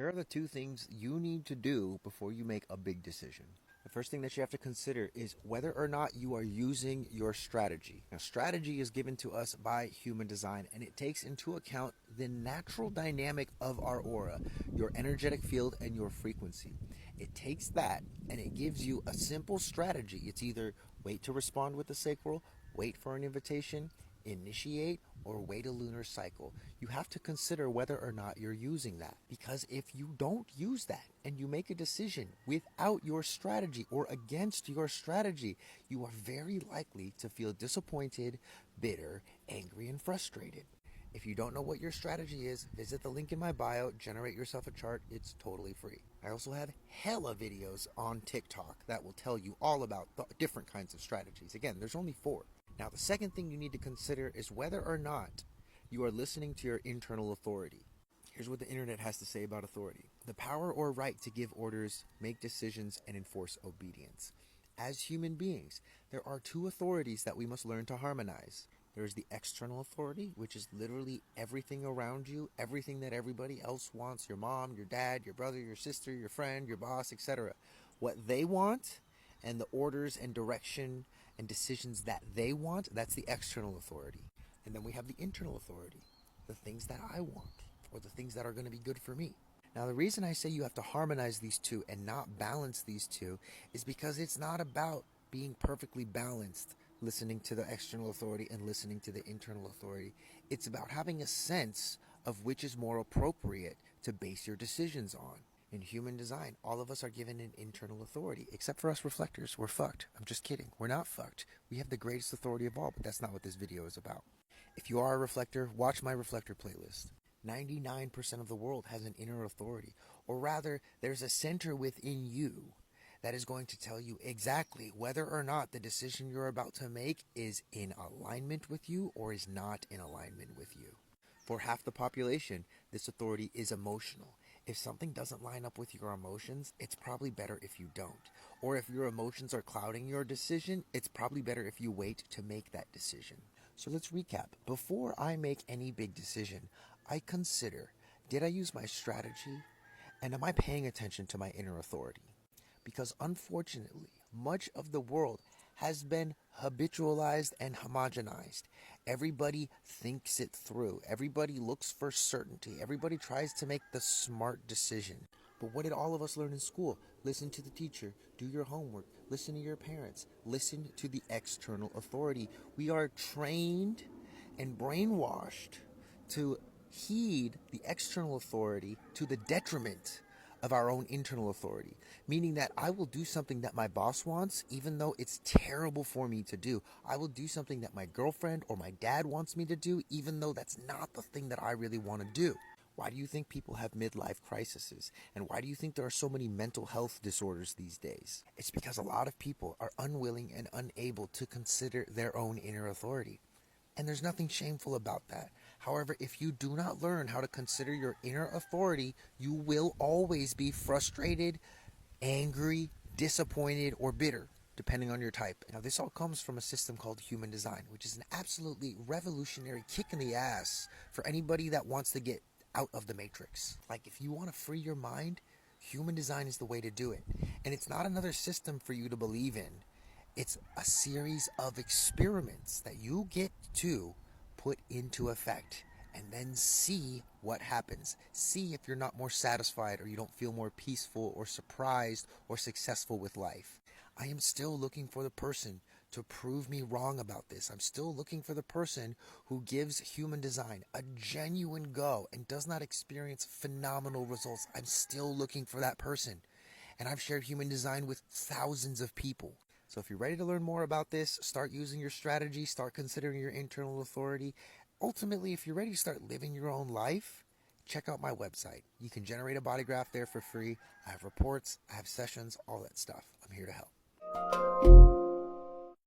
Here are the two things you need to do before you make a big decision. The first thing that you have to consider is whether or not you are using your strategy. Now, strategy is given to us by human design, and it takes into account the natural dynamic of our aura, your energetic field, and your frequency. It takes that and it gives you a simple strategy. It's either wait to respond with the sacral, wait for an invitation, initiate, or wait a lunar cycle. You have to consider whether or not you're using that, because if you don't use that and you make a decision without your strategy or against your strategy, you are very likely to feel disappointed, bitter, angry, and frustrated. If you don't know what your strategy is, visit the link in my bio, generate yourself a chart. It's totally free. I also have hella videos on TikTok that will tell you all about the different kinds of strategies. Again, there's only 4. Now, the second thing you need to consider is whether or not you are listening to your internal authority. Here's what the internet has to say about authority: the power or right to give orders, make decisions, and enforce obedience. As human beings, there are 2 authorities that we must learn to harmonize. There is the external authority, which is literally everything around you, everything that everybody else wants: your mom, your dad, your brother, your sister, your friend, your boss, etc. What they want and the orders and direction and decisions that they want, that's the external authority. And then we have the internal authority, the things that I want, or the things that are going to be good for me. Now, the reason I say you have to harmonize these 2 and not balance these 2 is because it's not about being perfectly balanced, listening to the external authority and listening to the internal authority. It's about having a sense of which is more appropriate to base your decisions on. In human design, all of us are given an internal authority, except for us reflectors. We're fucked. I'm just kidding. We're not fucked. We have the greatest authority of all, but that's not what this video is about. If you are a reflector, watch my reflector playlist. 99% of the world has an inner authority, or rather, there's a center within you that is going to tell you exactly whether or not the decision you're about to make is in alignment with you or is not in alignment with you. For half the population, this authority is emotional. If something doesn't line up with your emotions, it's probably better if you don't. Or if your emotions are clouding your decision, it's probably better if you wait to make that decision. So let's recap. Before I make any big decision, I consider, did I use my strategy? And am I paying attention to my inner authority? Because unfortunately, much of the world has been habitualized and homogenized. Everybody thinks it through. Everybody looks for certainty. Everybody tries to make the smart decision. But what did all of us learn in school? Listen to the teacher, do your homework, listen to your parents, listen to the external authority. We are trained and brainwashed to heed the external authority to the detriment of our own internal authority, meaning that I will do something that my boss wants, even though it's terrible for me to do. I will do something that my girlfriend or my dad wants me to do, even though that's not the thing that I really want to do. Why do you think people have midlife crises? And why do you think there are so many mental health disorders these days? It's because a lot of people are unwilling and unable to consider their own inner authority. And there's nothing shameful about that. However, if you do not learn how to consider your inner authority, you will always be frustrated, angry, disappointed, or bitter, depending on your type. Now, this all comes from a system called human design, which is an absolutely revolutionary kick in the ass for anybody that wants to get out of the matrix. Like, if you want to free your mind, human design is the way to do it. And it's not another system for you to believe in. It's a series of experiments that you get to put into effect and then see what happens. See if you're not more satisfied or you don't feel more peaceful or surprised or successful with life. I am still looking for the person to prove me wrong about this. I'm still looking for the person who gives human design a genuine go and does not experience phenomenal results. I'm still looking for that person. And I've shared human design with thousands of people. So if you're ready to learn more about this, start using your strategy, start considering your internal authority. Ultimately, if you're ready to start living your own life, check out my website. You can generate a body graph there for free. I have reports, I have sessions, all that stuff. I'm here to help.